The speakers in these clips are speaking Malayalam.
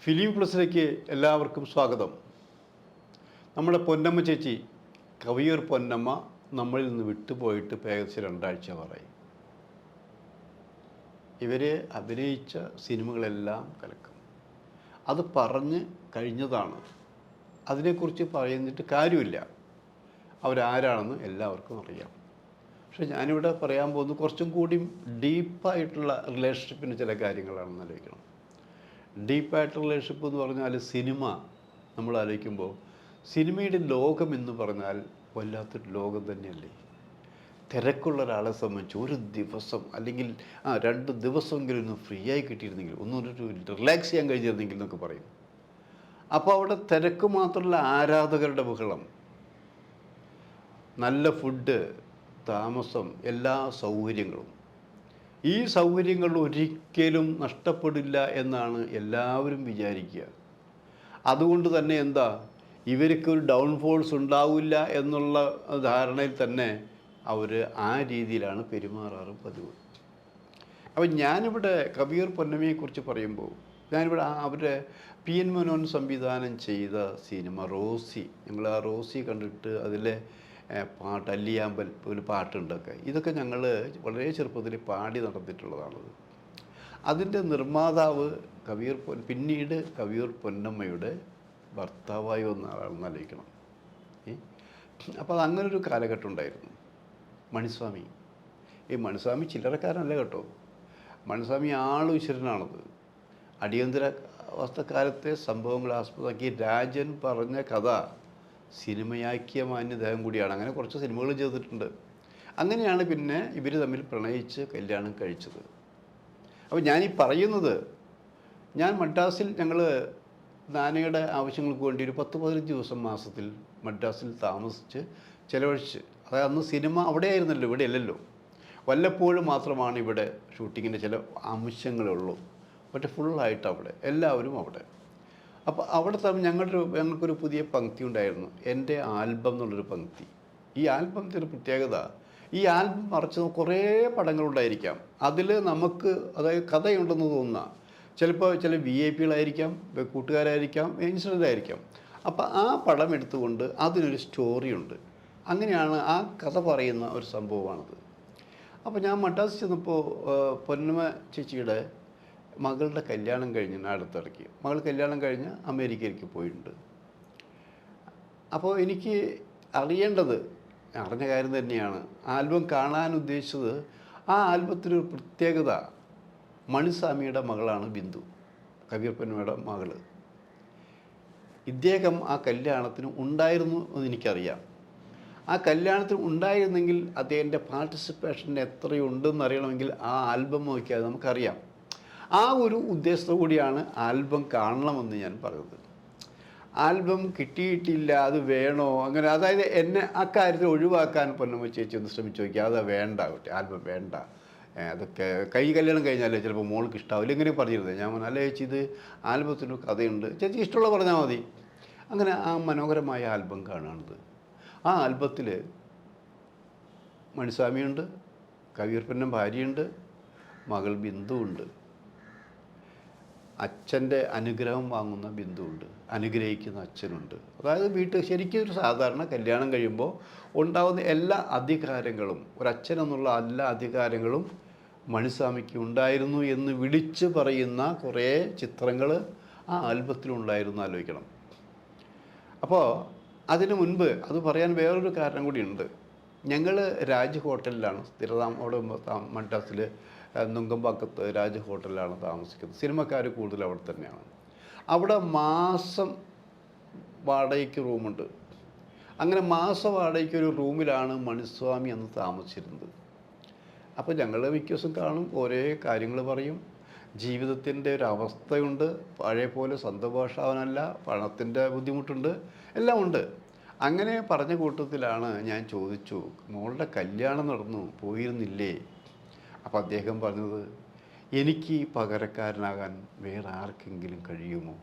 ഫിലിം പ്ലസിലേക്ക് എല്ലാവർക്കും സ്വാഗതം. നമ്മുടെ പൊന്നമ്മ ചേച്ചി കവിയൂർ പൊന്നമ്മ നമ്മളിൽ നിന്ന് വിട്ടുപോയിട്ട് ഏകദേശം 2 ആഴ്ച പറയും. ഇവർ അഭിനയിച്ച സിനിമകളെല്ലാം കലക്കും. അത് പറഞ്ഞ് കഴിഞ്ഞതാണ്. അതിനെക്കുറിച്ച് പറയുന്നിട്ട് കാര്യമില്ല. അവരാരാണെന്ന് എല്ലാവർക്കും അറിയാം. പക്ഷെ ഞാനിവിടെ പറയാൻ പോകുന്നത് കുറച്ചും കൂടി ഡീപ്പായിട്ടുള്ള റിലേഷൻഷിപ്പിന് ചില കാര്യങ്ങളാണെന്ന് ആലോചിക്കണം. ഡീപ്പായിട്ട് റിലേഷൻഷിപ്പ് എന്ന് പറഞ്ഞാൽ സിനിമ നമ്മൾ ആലോചിക്കുമ്പോൾ സിനിമയുടെ ലോകം എന്ന് പറഞ്ഞാൽ വല്ലാത്തൊരു ലോകം തന്നെയല്ലേ. തിരക്കുള്ള ഒരാളെ സംബന്ധിച്ച് ഒരു ദിവസം അല്ലെങ്കിൽ 2 ദിവസമെങ്കിലും ഒന്ന് ഫ്രീ ആയി കിട്ടിയിരുന്നെങ്കിൽ ഒന്നൊരു റിലാക്സ് ചെയ്യാൻ കഴിഞ്ഞിരുന്നെങ്കിൽ എന്നൊക്കെ പറയും. അപ്പോൾ അവിടെ തിരക്ക് മാത്രമല്ല, ആരാധകരുടെ ബഹളം, നല്ല ഫുഡ്, താമസം, എല്ലാ സൗകര്യങ്ങളും. ഈ സൗകര്യങ്ങൾ ഒരിക്കലും നഷ്ടപ്പെടില്ല എന്നാണ് എല്ലാവരും വിചാരിക്കുക. അതുകൊണ്ട് തന്നെ ഇവർക്കൊരു ഡൗൺഫോൾസ് ഉണ്ടാവില്ല എന്നുള്ള ധാരണയിൽ തന്നെ അവർ ആ രീതിയിലാണ് പെരുമാറാറ് പതിവ്. അപ്പം ഞാനിവിടെ കവിയൂർ പൊന്നമ്മയെക്കുറിച്ച് പറയുമ്പോൾ ഞാനിവിടെ അവരുടെ PN മനോൻ സംവിധാനം ചെയ്ത സിനിമ റോസി, ഞങ്ങൾ ആ റോസി കണ്ടിട്ട് അതിലെ പാട്ട് അല്ലിയാമ്പൽ ഒരു പാട്ടുണ്ടൊക്കെ, ഇതൊക്കെ ഞങ്ങൾ വളരെ ചെറുപ്പത്തിൽ പാടി നടന്നിട്ടുള്ളതാണത്. അതിൻ്റെ നിർമ്മാതാവ് പിന്നീട് കവിയൂർ പൊന്നമ്മയുടെ ഭർത്താവായി വന്ന ആളാണെന്ന് ആലോചിക്കണം. അപ്പോൾ അത് അങ്ങനൊരു കാലഘട്ടം ഉണ്ടായിരുന്നു. മണിസ്വാമി, ഈ മണിസ്വാമി ചില്ലറക്കാരനല്ല കേട്ടോ. മണിസ്വാമി ഈശ്വരനാണത്. അടിയന്തരാവസ്ഥക്കാലത്തെ സംഭവങ്ങൾ ആസ്പദമാക്കി രാജൻ പറഞ്ഞ കഥ സിനിമയാക്കിയ മാന്യദേഹം കൂടിയാണ്. അങ്ങനെ കുറച്ച് സിനിമകൾ ചെയ്തിട്ടുണ്ട്. അങ്ങനെയാണ് പിന്നെ ഇവർ തമ്മിൽ പ്രണയിച്ച് കല്യാണം കഴിച്ചത്. അപ്പോൾ ഞാനീ പറയുന്നത്, ഞാൻ മദ്രാസിൽ ഞങ്ങൾ നാനയുടെ ആവശ്യങ്ങൾക്ക് വേണ്ടി ഒരു 10-15 ദിവസം മാസത്തിൽ മദ്രാസിൽ താമസിച്ച് ചിലവഴിച്ച്, അതായത് അന്ന് സിനിമ അവിടെ ആയിരുന്നല്ലോ, ഇവിടെ അല്ലല്ലോ. വല്ലപ്പോഴും മാത്രമാണ് ഇവിടെ ഷൂട്ടിങ്ങിൻ്റെ ചില അംശങ്ങളുള്ളൂ. പക്ഷേ ഫുള്ളായിട്ട് അവിടെ, എല്ലാവരും അവിടെ. അപ്പോൾ അവിടെ തന്നെ ഞങ്ങൾക്കൊരു പുതിയ പങ്ക്തി ഉണ്ടായിരുന്നു, എൻ്റെ ആൽബം എന്നുള്ളൊരു പങ്ക്തി. ഈ ആൽബത്തിൻ്റെ ഒരു പ്രത്യേകത, ഈ ആൽബം മറിച്ച് കുറേ പടങ്ങളുണ്ടായിരിക്കാം. അതിൽ നമുക്ക് അതായത് കഥയുണ്ടെന്ന് തോന്നുന്ന, ചിലപ്പോൾ ചില VIP-കളായിരിക്കാം, കൂട്ടുകാരായിരിക്കാം, ഇൻസിഡൻ്റ് ആയിരിക്കാം. അപ്പോൾ ആ പടം എടുത്തുകൊണ്ട് അതിനൊരു സ്റ്റോറിയുണ്ട്. അങ്ങനെയാണ് ആ കഥ പറയുന്ന ഒരു സംഭവമാണത്. അപ്പോൾ ഞാൻ മദ്രാസിൽ ചെന്നപ്പോൾ പൊന്നമ്മ ചേച്ചിയുടെ മകളുടെ കല്യാണം കഴിഞ്ഞ് അടുത്തിടയ്ക്ക് മകൾ കല്യാണം കഴിഞ്ഞ് അമേരിക്കയിലേക്ക് പോയിട്ടുണ്ട്. അപ്പോൾ എനിക്ക് അറിഞ്ഞ കാര്യം തന്നെയാണ്. ആൽബം കാണാൻ ഉദ്ദേശിച്ചത്, ആ ആൽബത്തിനൊരു പ്രത്യേകത, മണിസ്വാമിയുടെ മകളാണ് ബിന്ദു, കവിയൂർ പൊന്നമ്മയുടെ മകൾ. ഇദ്ദേഹം ആ കല്യാണത്തിന് ഉണ്ടായിരുന്നു എന്ന് എനിക്കറിയാം. ആ കല്യാണത്തിന് ഉണ്ടായിരുന്നെങ്കിൽ അദ്ദേഹത്തിൻ്റെ പാർട്ടിസിപ്പേഷൻ എത്രയുണ്ടെന്ന് അറിയണമെങ്കിൽ ആ ആൽബം നോക്കിയാൽ നമുക്കറിയാം. ആ ഒരു ഉദ്ദേശത്തോടു കൂടിയാണ് ആൽബം കാണണമെന്ന് ഞാൻ പറയുന്നത്. ആൽബം കിട്ടിയിട്ടില്ല, അത് വേണോ അങ്ങനെ, അതായത് എന്നെ ആ കാര്യത്തിൽ ഒഴിവാക്കാൻ പൊന്നമ്മ ചേച്ചി ഒന്ന് ശ്രമിച്ചു നോക്കി. അത് വേണ്ട കുട്ടി, ആൽബം വേണ്ട, അതൊക്കെ കല്യാണം കഴിഞ്ഞാലേ ചിലപ്പോൾ മോൾക്ക് ഇഷ്ടാവില്ല, ഇങ്ങനെ പറഞ്ഞിരുന്നത്. ഞാൻ പറഞ്ഞു, അല്ല ചേച്ചി, ഇത് ആൽബത്തിനൊരു കഥയുണ്ട്, ചേച്ചി ഇഷ്ടമുള്ള പറഞ്ഞാൽ മതി. അങ്ങനെ ആ മനോഹരമായ ആൽബം കാണുകയാണിത്. ആ ആൽബത്തിൽ മണിസ്വാമിയുണ്ട്, കവിയൂർ പൊന്നമ്മ ഭാര്യയുണ്ട്, മകൾ ബിന്ദു ഉണ്ട്, അച്ഛൻ്റെ അനുഗ്രഹം വാങ്ങുന്ന ബിന്ദുവുണ്ട്, അനുഗ്രഹിക്കുന്ന അച്ഛനുണ്ട്. അതായത് ശരിക്കും ഒരു സാധാരണ കല്യാണം കഴിയുമ്പോൾ ഉണ്ടാകുന്ന എല്ലാ അധികാരങ്ങളും, ഒരച്ഛനെന്നുള്ള എല്ലാ അധികാരങ്ങളും മണിസ്വാമിക്ക് ഉണ്ടായിരുന്നു എന്ന് വിളിച്ചു പറയുന്ന കുറേ ചിത്രങ്ങൾ ആ ആൽബത്തിലുണ്ടായിരുന്നു, ആലോചിക്കണം. അപ്പോൾ അതിനു മുൻപ് അത് പറയാൻ വേറൊരു കാരണം കൂടിയുണ്ട്. ഞങ്ങൾ രാജ് ഹോട്ടലിലാണ് അവിടെ മദ്രാസിൽ നുങ്കമ്പാക്കത്ത് രാജ് ഹോട്ടലിലാണ് താമസിക്കുന്നത്. സിനിമക്കാർ കൂടുതൽ അവിടെ തന്നെയാണ്. അവിടെ മാസം വാടകയ്ക്ക് റൂമുണ്ട്. അങ്ങനെ മാസ വാടകയ്ക്ക് ഒരു റൂമിലാണ് മണിസ്വാമി അന്ന് താമസിച്ചിരുന്നത്. അപ്പോൾ ഞങ്ങൾ മിക്ക ദിവസം കാണും, ഓരോ കാര്യങ്ങൾ പറയും. ജീവിതത്തിൻ്റെ ഒരു അവസ്ഥയുണ്ട്, പഴയ പോലെ സന്തോഷാവനല്ല, പണത്തിൻ്റെ ബുദ്ധിമുട്ടുണ്ട്, എല്ലാം ഉണ്ട്. അങ്ങനെ പറഞ്ഞ കൂട്ടത്തിലാണ് ഞാൻ ചോദിച്ചു, മോളുടെ കല്യാണം നടന്നു, പോയിരുന്നില്ലേ? അപ്പോൾ അദ്ദേഹം പറഞ്ഞത്, എനിക്ക് പകരക്കാരനാകാൻ വേറെ ആർക്കെങ്കിലും കഴിയുമോ?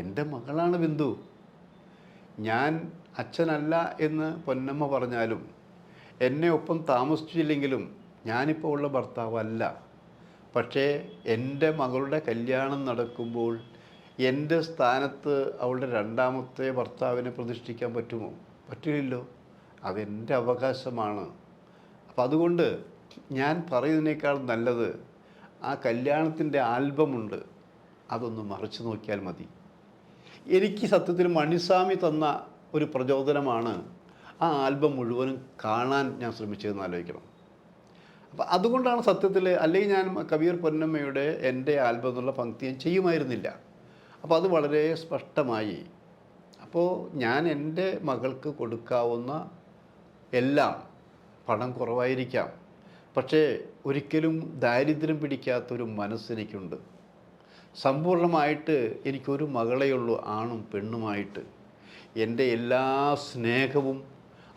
എൻ്റെ മകളാണ് ബിന്ദു. ഞാൻ അച്ഛനല്ല എന്ന് പൊന്നമ്മ പറഞ്ഞാലും, എന്നെ ഒപ്പം താമസിച്ചില്ലെങ്കിലും ഞാനിപ്പോൾ ഉള്ള ഭർത്താവല്ല. പക്ഷേ എൻ്റെ മകളുടെ കല്യാണം നടക്കുമ്പോൾ എൻ്റെ സ്ഥാനത്ത് അവളുടെ രണ്ടാമത്തെ ഭർത്താവിനെ പ്രതിഷ്ഠിക്കാൻ പറ്റുമോ? പറ്റില്ലല്ലോ. അതെൻ്റെ അവകാശമാണ്. അപ്പം അതുകൊണ്ട് ഞാൻ പറയുന്നതിനേക്കാൾ നല്ലത് ആ കല്യാണത്തിൻ്റെ ആൽബമുണ്ട്, അതൊന്ന് മറിച്ച് നോക്കിയാൽ മതി. എനിക്ക് സത്യത്തിൽ മണിസ്വാമി തന്ന ഒരു പ്രചോദനമാണ് ആ ആൽബം മുഴുവനും കാണാൻ ഞാൻ ശ്രമിച്ചതെന്ന് ആലോചിക്കണം. അപ്പം അതുകൊണ്ടാണ് സത്യത്തിൽ, അല്ലെങ്കിൽ ഞാൻ കവിയൂർ പൊന്നമ്മയുടെ എൻ്റെ ആൽബം എന്നുള്ള പങ്ക്തി ഞാൻ ചെയ്യുമായിരുന്നില്ല. അപ്പോൾ അത് വളരെ സ്പഷ്ടമായി. അപ്പോൾ ഞാൻ എൻ്റെ മകൾക്ക് കൊടുക്കാവുന്ന എല്ലാം, പണം കുറവായിരിക്കാം, പക്ഷേ ഒരിക്കലും ദാരിദ്ര്യം പിടിക്കാത്തൊരു മനസ്സെനിക്കുണ്ട്. സമ്പൂർണ്ണമായിട്ട് എനിക്കൊരു മകളെയുള്ളൂ, ആണും പെണ്ണുമായിട്ട്. എൻ്റെ എല്ലാ സ്നേഹവും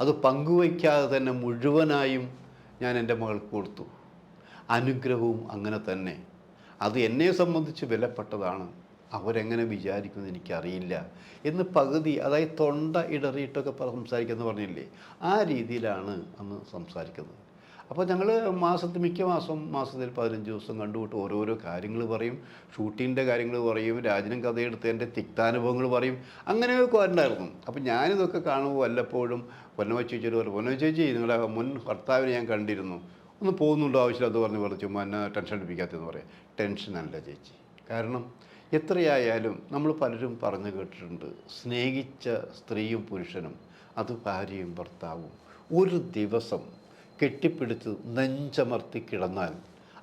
അത് പങ്കുവയ്ക്കാതെ തന്നെ മുഴുവനായും ഞാൻ എൻ്റെ മകൾക്ക് കൊടുത്തു. അനുഗ്രഹവും അങ്ങനെ തന്നെ. അത് എന്നെ സംബന്ധിച്ച് വിലപ്പെട്ടതാണ്. അവരെങ്ങനെ വിചാരിക്കുമെന്ന് എനിക്കറിയില്ല എന്ന് പകുതി, അതായത് തൊണ്ട ഇടറിയിട്ടൊക്കെ സംസാരിക്കുന്നത് പറഞ്ഞില്ലേ, ആ രീതിയിലാണ് അന്ന് സംസാരിക്കുന്നത്. അപ്പോൾ ഞങ്ങൾ മിക്ക മാസത്തിൽ 15 ദിവസം കണ്ടുവിട്ട് ഓരോരോ കാര്യങ്ങൾ പറയും, ഷൂട്ടിങ്ങിൻ്റെ കാര്യങ്ങൾ പറയും, രാജനും കഥയെടുത്തതിൻ്റെ തിക്താനുഭവങ്ങൾ പറയും, അങ്ങനെയൊക്കെ ഉണ്ടായിരുന്നു. അപ്പോൾ ഞാനിതൊക്കെ കാണുമ്പോൾ വല്ലപ്പോഴും പൊന്നമ്മ ചേച്ചിയോട് പറയും, പൊന്നമ്മ ചേച്ചി നിങ്ങളുടെ മുൻ ഭർത്താവിനെ ഞാൻ കണ്ടിരുന്നു, ഒന്ന് പോകുന്നുണ്ടോ ആവശ്യമില്ല അത് പറഞ്ഞു ചുമ്മാ എന്നെ ടെൻഷൻ അടിപ്പിക്കാത്തതെന്ന് പറയാം. ടെൻഷനല്ല ചേച്ചി. കാരണം എത്രയായാലും നമ്മൾ പലരും പറഞ്ഞു കേട്ടിട്ടുണ്ട്, സ്നേഹിച്ച സ്ത്രീയും പുരുഷനും, അത് ഭാര്യയും ഭർത്താവും, ഒരു ദിവസം കെട്ടിപ്പിടിച്ച് നെഞ്ചമർത്തി കിടന്നാൽ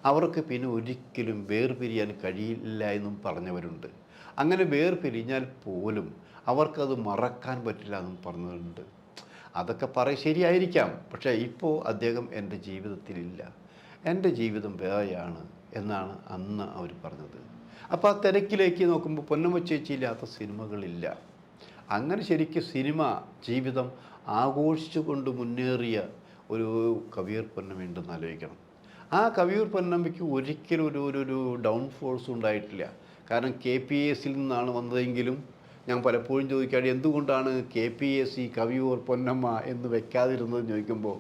അവർക്ക് പിന്നെ ഒരിക്കലും വേർപിരിയാൻ കഴിയില്ല എന്നും പറഞ്ഞവരുണ്ട്. അങ്ങനെ വേർപിരിഞ്ഞാൽ പോലും അവർക്കത് മറക്കാൻ പറ്റില്ല എന്നും പറഞ്ഞവരുണ്ട്. അതൊക്കെ ശരിയായിരിക്കാം, പക്ഷേ ഇപ്പോൾ അദ്ദേഹം എൻ്റെ ജീവിതത്തിലില്ല, എൻ്റെ ജീവിതം വേറെയാണ് എന്നാണ് അന്ന് അവർ പറഞ്ഞത്. അപ്പോൾ ആ തിരക്കിലേക്ക് നോക്കുമ്പോൾ പൊന്നമ്മ ചേച്ചിയില്ലാത്ത സിനിമകളില്ല. അങ്ങനെ ശരിക്കും സിനിമ ജീവിതം ആഘോഷിച്ചു കൊണ്ട് മുന്നേറിയ ഒരു കവിയൂർ പൊന്നമ്മയുണ്ടെന്ന് ആലോചിക്കണം. ആ കവിയൂർ പൊന്നമ്മയ്ക്ക് ഒരിക്കലും ഒരു ഡൗൺഫോൾസ് ഉണ്ടായിട്ടില്ല. കാരണം KPSC നിന്നാണ് വന്നതെങ്കിലും ഞാൻ പലപ്പോഴും ചോദിക്കാതെ എന്തുകൊണ്ടാണ് KPSC കവിയൂർ പൊന്നമ്മ എന്ന് വെക്കാതിരുന്നതെന്ന് ചോദിക്കുമ്പോൾ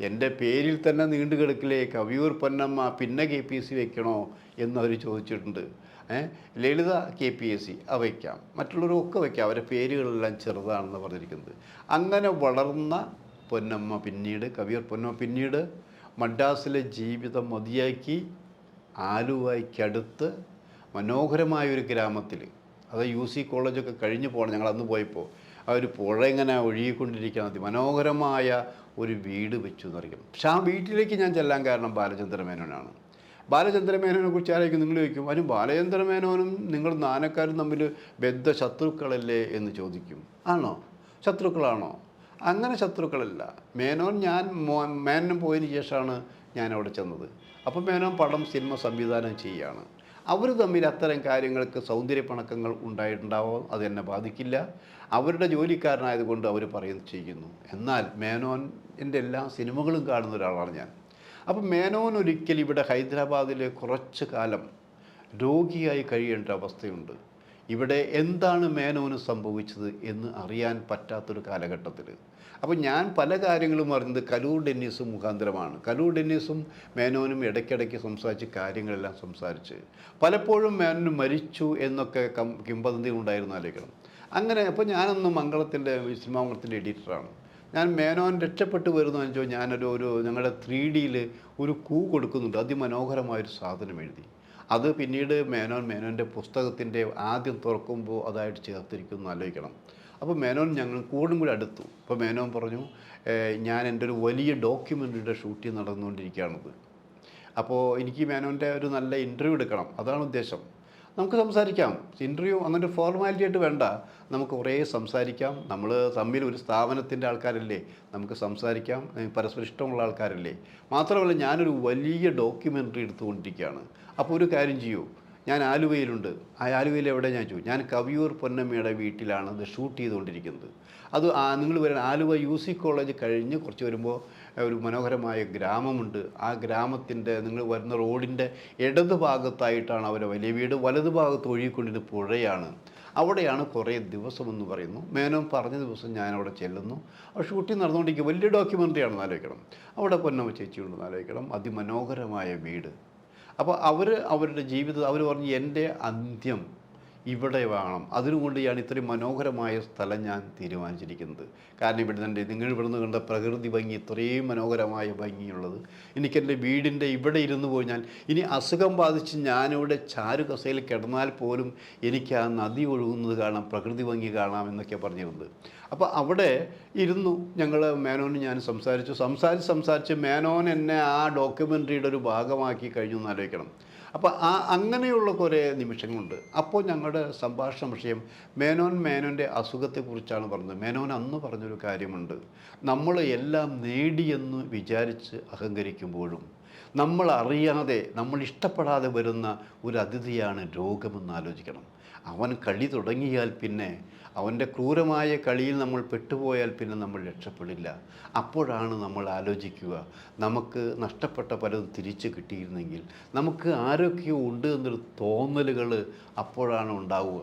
എൻ്റെ പേരിൽ തന്നെ നീണ്ടു കിടക്കില്ലേ കവിയൂർ പൊന്നമ്മ, പിന്നെ KPSC വെക്കണോ എന്നവർ ചോദിച്ചിട്ടുണ്ട്. ലളിത KPSC വയ്ക്കാം, മറ്റുള്ളവരൊക്കെ വയ്ക്കാം, അവരുടെ പേരുകളെല്ലാം ചെറുതാണെന്ന് പറഞ്ഞിരിക്കുന്നത്. അങ്ങനെ വളർന്ന പൊന്നമ്മ കവിയൂർ പൊന്നമ്മ പിന്നീട് മദ്രാസിലെ ജീവിതം മതിയാക്കി ആലുവയ്ക്കടുത്ത് മനോഹരമായൊരു ഗ്രാമത്തിൽ, അത് UC കോളേജൊക്കെ കഴിഞ്ഞ് പോകണം, ഞങ്ങൾ അന്ന് പോയപ്പോൾ ആ ഒരു പുഴ ഇങ്ങനെ ഒഴുകിക്കൊണ്ടിരിക്കുന്ന മനോഹരമായ ഒരു വീട് വെച്ചു എന്നറിയാം. പക്ഷെ ആ വീട്ടിലേക്ക് ഞാൻ ചെല്ലാൻ കാരണം ബാലചന്ദ്ര മേനോനാണ്. ബാലചന്ദ്ര മേനോനെ കുറിച്ച് ആരായിരിക്കും നിങ്ങൾ ചോദിക്കും, അതിന് ബാലചന്ദ്ര മേനോനും നിങ്ങൾ നാനക്കാരും തമ്മിൽ ബദ്ധ ശത്രുക്കളല്ലേ എന്ന് ചോദിക്കും. ആണോ? ശത്രുക്കളാണോ? അങ്ങനെ ശത്രുക്കളല്ല. മേനോൻ പോയതിന് ശേഷമാണ് ഞാൻ അവിടെ ചെന്നത്. അപ്പം മേനോൻ സിനിമ സംവിധാനം ചെയ്യുകയാണ്. അവർ തമ്മിൽ അത്തരം കാര്യങ്ങൾക്ക് സൗന്ദര്യപ്പണക്കങ്ങൾ ഉണ്ടായിട്ടുണ്ടാവും, അതെന്നെ ബാധിക്കില്ല. അവരുടെ ജോലിക്കാരനായതുകൊണ്ട് അവർ ചെയ്യുന്നു. എന്നാൽ മേനോൻ്റെ എല്ലാ സിനിമകളും കാണുന്ന ഒരാളാണ് ഞാൻ. അപ്പം മേനോൻ ഒരിക്കൽ ഇവിടെ ഹൈദരാബാദിൽ കുറച്ച് കാലം രോഗിയായി കഴിയേണ്ട അവസ്ഥയുണ്ട്. ഇവിടെ എന്താണ് മേനോന് സംഭവിച്ചത് എന്ന് അറിയാൻ പറ്റാത്തൊരു കാലഘട്ടത്തിൽ. അപ്പോൾ ഞാൻ പല കാര്യങ്ങളും അറിഞ്ഞത് കലൂർ ഡെന്നീസും മുഖാന്തരമാണ്. കലൂർ ഡെന്നീസും മേനോനും ഇടയ്ക്കിടയ്ക്ക് സംസാരിച്ച് കാര്യങ്ങളെല്ലാം സംസാരിച്ച് പലപ്പോഴും മേനോന് മരിച്ചു എന്നൊക്കെ കിംവദന്തി ഉണ്ടായിരുന്നു ആലോചിക്കണം. അങ്ങനെ അപ്പോൾ ഞാനൊന്ന് സിനിമാമംഗളത്തിൻ്റെ എഡിറ്ററാണ്. ഞാൻ മേനോൻ രക്ഷപ്പെട്ടു വരുന്നു വെച്ചോ, ഞാനൊരു ഞങ്ങളുടെ 3Dയിൽ ഒരു കൊടുക്കുന്നുണ്ട്, അതിമനോഹരമായൊരു സാധനം എഴുതി. അത് പിന്നീട് മേനോൻ്റെ പുസ്തകത്തിൻ്റെ ആദ്യം തുറക്കുമ്പോൾ അതായിട്ട് ചേർത്തിരിക്കുന്നു ആലോചിക്കണം. അപ്പോൾ മേനോൻ ഞങ്ങൾ കൂടും കൂടി അടുത്തു. അപ്പോൾ മേനോൻ പറഞ്ഞു, ഞാൻ എൻ്റെ ഒരു വലിയ ഡോക്യുമെൻ്ററിയുടെ ഷൂട്ടിംഗ് നടന്നുകൊണ്ടിരിക്കുകയാണത്. അപ്പോൾ എനിക്ക് മേനോൻ്റെ ഒരു നല്ല ഇൻ്റർവ്യൂ എടുക്കണം, അതാണ് ഉദ്ദേശം. നമുക്ക് സംസാരിക്കാം, ഇൻ്റർവ്യൂ അങ്ങനെ ഫോർമാലിറ്റി ആയിട്ട് വേണ്ട, നമുക്ക് കുറേ സംസാരിക്കാം. നമ്മൾ തമ്മിൽ ഒരു സ്ഥാപനത്തിൻ്റെ ആൾക്കാരല്ലേ, നമുക്ക് സംസാരിക്കാം, പരസ്പരം ഇഷ്ടമുള്ള ആൾക്കാരല്ലേ. മാത്രമല്ല ഞാനൊരു വലിയ ഡോക്യുമെൻ്ററി എടുത്തുകൊണ്ടിരിക്കുകയാണ്. അപ്പോൾ ഒരു കാര്യം ചെയ്യൂ, ഞാൻ ആലുവയിലുണ്ട്. ആ ആലുവയിൽ എവിടെ ഞാൻ ചോദിച്ചു, ഞാൻ കവിയൂർ പൊന്നമ്മയുടെ വീട്ടിലാണ് ഇത് ഷൂട്ട് ചെയ്തുകൊണ്ടിരിക്കുന്നത്. അത് നിങ്ങൾ വരുന്ന ആലുവ UC കോളേജ് കഴിഞ്ഞ് കുറച്ച് വരുമ്പോൾ ഒരു മനോഹരമായ ഗ്രാമമുണ്ട്. ആ ഗ്രാമത്തിൻ്റെ നിങ്ങൾ വരുന്ന റോഡിൻ്റെ ഇടത് ഭാഗത്തായിട്ടാണ് അവരുടെ വലിയ വീട്, വലതു ഭാഗത്ത് ഒഴുകിക്കൊണ്ടിരുന്ന പുഴയാണ്. അവിടെയാണ് കുറേ ദിവസമെന്ന് പറയുന്നു. മേനോൻ പറഞ്ഞ ദിവസം ഞാനവിടെ ചെല്ലുന്നു. ആ ഷൂട്ടിംഗ് നടന്നുകൊണ്ടിരിക്കുക, വലിയ ഡോക്യുമെൻ്ററി ആണെന്ന് ആലോചിക്കണം. അവിടെ പൊന്നമ്മ ചേച്ചിയുണ്ടെന്ന് ആലോചിക്കണം, അതിമനോഹരമായ വീട്. അപ്പോൾ അവരുടെ ജീവിതം അവർ പറഞ്ഞു, എൻ്റെ അന്ത്യം ഇവിടെ വേണം. അതിനുകൊണ്ടാണ് ഇത്രയും മനോഹരമായ സ്ഥലം ഞാൻ തീരുമാനിച്ചിരിക്കുന്നത്. കാരണം ഇവിടെ നിന്ന് നിങ്ങൾ ഇവിടുന്ന് കണ്ട പ്രകൃതി ഭംഗി ഇത്രയും മനോഹരമായ ഭംഗിയുള്ളത് എനിക്കെൻ്റെ വീടിൻ്റെ ഇവിടെ ഇരുന്ന് പോയാൽ ഇനി അസുഖം ബാധിച്ച് ഞാനിവിടെ ചാരു കസേരയിൽ കിടന്നാൽ പോലും എനിക്ക് ആ നദി ഒഴുകുന്നത് കാണാം, പ്രകൃതി ഭംഗി കാണാം എന്നൊക്കെ പറഞ്ഞിരുന്നത്. അപ്പോൾ അവിടെ ഇരുന്നു ഞങ്ങൾ മേനോന് ഞാൻ സംസാരിച്ച് മേനോൻ എന്നെ ആ ഡോക്യുമെൻ്ററിയുടെ ഒരു ഭാഗമാക്കി കഴിഞ്ഞു എന്ന് ആലോചിക്കണം. അപ്പോൾ അങ്ങനെയുള്ള കുറേ നിമിഷങ്ങളുണ്ട്. അപ്പോൾ ഞങ്ങളുടെ സംഭാഷണ വിഷയം മേനോൻ്റെ അസുഖത്തെക്കുറിച്ചാണ് പറഞ്ഞത്. മേനോൻ അന്ന് പറഞ്ഞൊരു കാര്യമുണ്ട്, നമ്മൾ എല്ലാം നേടിയെന്ന് വിചാരിച്ച് അഹങ്കരിക്കുമ്പോഴും നമ്മൾ അറിയാതെ നമ്മൾ ഇഷ്ടപ്പെടാതെ വരുന്ന ഒരു അതിഥിയാണ് രോഗമെന്ന് ആലോചിക്കണം. അവൻ കളി തുടങ്ങിയാൽ പിന്നെ അവൻ്റെ ക്രൂരമായ കളിയിൽ നമ്മൾ പെട്ടുപോയാൽ പിന്നെ നമ്മൾ രക്ഷപ്പെടില്ല. അപ്പോഴാണ് നമ്മൾ ആലോചിക്കുക, നമുക്ക് നഷ്ടപ്പെട്ട പലതും തിരിച്ചു കിട്ടിയിരുന്നെങ്കിൽ, നമുക്ക് ആരൊക്കെയോ ഉണ്ട് എന്നൊരു തോന്നലുകൾ അപ്പോഴാണ് ഉണ്ടാവുക.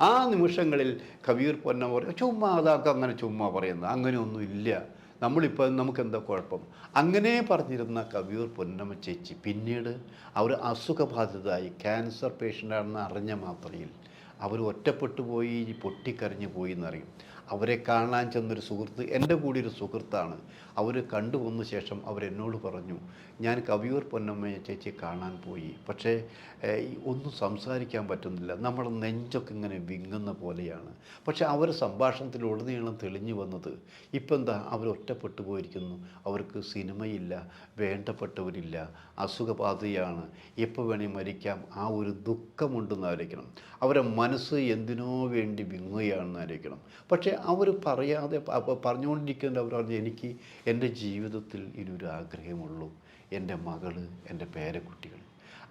ആ നിമിഷങ്ങളിൽ കബീർ പൊന്നമ്മ പറയും, ചുമ്മാ അതൊക്കെ അങ്ങനെ ചുമ്മാ പറയുന്നത്, അങ്ങനെയൊന്നും ഇല്ല, നമ്മളിപ്പോൾ നമുക്കെന്താ കുഴപ്പം, അങ്ങനെ പറഞ്ഞിരുന്ന കബീർ പൊന്നമ്മ ചേച്ചി പിന്നീട് അവർ അസുഖബാധിതരായി ക്യാൻസർ പേഷ്യൻ്റാണെന്ന് അറിഞ്ഞ മാത്രയിൽ അവർ ഒറ്റപ്പെട്ടു പോയി, പൊട്ടിക്കരഞ്ഞു പോയി എന്നറിയും. അവരെ കാണാൻ ചെന്നൊരു സുഹൃത്ത്, എൻ്റെ കൂടി ഒരു സുഹൃത്താണ്, അവർ കണ്ടുവന്ന ശേഷം അവരെന്നോട് പറഞ്ഞു, ഞാൻ കവിയൂർ പൊന്നമ്മയെ ചേച്ചി കാണാൻ പോയി, പക്ഷേ ഒന്നും സംസാരിക്കാൻ പറ്റുന്നില്ല, നമ്മുടെ നെഞ്ചൊക്കെ ഇങ്ങനെ വിങ്ങുന്ന പോലെയാണ്. പക്ഷേ അവർ സംഭാഷണത്തിലുടനീളം തെളിഞ്ഞു വന്നത് ഇപ്പം എന്താ, അവർ ഒറ്റപ്പെട്ടു പോയിരിക്കുന്നു, അവർക്ക് സിനിമയില്ല, വേണ്ടപ്പെട്ടവരില്ല, അസുഖബാധയാണ്, എപ്പോൾ വേണേൽ മരിക്കാം, ആ ഒരു ദുഃഖമുണ്ടെന്ന് ആലോചിക്കണം. അവരെ മനസ്സ് എന്തിനോ വേണ്ടി വിങ്ങുകയാണെന്ന് ആലോചിക്കണം. പക്ഷേ അവർ പറയാതെ പറഞ്ഞുകൊണ്ടിരിക്കുന്നത് അവർ പറഞ്ഞു, എനിക്ക് എൻ്റെ ജീവിതത്തിൽ ഇനിയൊരു ആഗ്രഹമുള്ളൂ, എൻ്റെ മകൾ, എൻ്റെ പേരക്കുട്ടികൾ,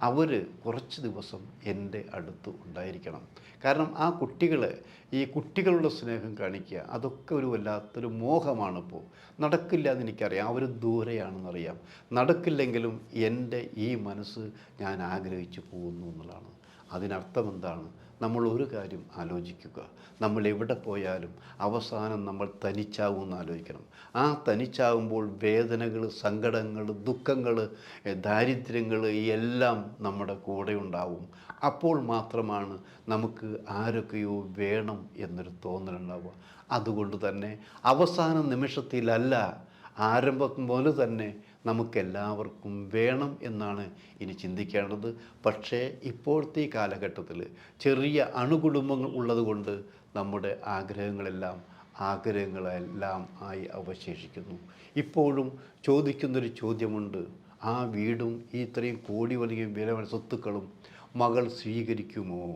അവർ കുറച്ച് ദിവസം എൻ്റെ അടുത്ത് ഉണ്ടായിരിക്കണം. കാരണം ആ കുട്ടികളെ, ഈ കുട്ടികളുടെ സ്നേഹം കാണിക്കുക, അതൊക്കെ ഒരു വല്ലാത്തൊരു മോഹമാണിപ്പോൾ. നടക്കില്ല എന്ന് എനിക്കറിയാം, അവർ ദൂരെയാണെന്നറിയാം. നടക്കില്ലെങ്കിലും എൻ്റെ ഈ മനസ്സ് ഞാൻ ആഗ്രഹിച്ചു പോകുന്നു എന്നുള്ളതാണ്. അതിനർത്ഥം എന്താണ്? നമ്മൾ ഒരു കാര്യം ആലോചിക്കുക, നമ്മൾ എവിടെ പോയാലും അവസാനം നമ്മൾ തനിച്ചാവുമെന്ന് ആലോചിക്കണം. ആ തനിച്ചാവുമ്പോൾ വേദനകൾ, സങ്കടങ്ങൾ, ദുഃഖങ്ങൾ, ദാരിദ്ര്യങ്ങൾ എല്ലാം നമ്മുടെ കൂടെ ഉണ്ടാവും. അപ്പോൾ മാത്രമാണ് നമുക്ക് ആരൊക്കെയോ വേണം എന്നൊരു തോന്നലുണ്ടാവുക. അതുകൊണ്ട് തന്നെ അവസാന നിമിഷത്തിലല്ല, ആരംഭം പോലെ തന്നെ നമുക്കെല്ലാവർക്കും വേണം എന്നാണ് ഇനി ചിന്തിക്കേണ്ടത്. പക്ഷേ ഇപ്പോഴത്തെ ഈ കാലഘട്ടത്തിൽ ചെറിയ അണുകുടുംബങ്ങൾ ഉള്ളതുകൊണ്ട് നമ്മുടെ ആഗ്രഹങ്ങളെല്ലാം ആയി അവശേഷിക്കുന്നു. ഇപ്പോഴും ചോദിക്കുന്നൊരു ചോദ്യമുണ്ട്, ആ വീടും ഈ ഇത്രയും കോടി വലിയ വില സ്വത്തുക്കളും മകൾ സ്വീകരിക്കുമോ?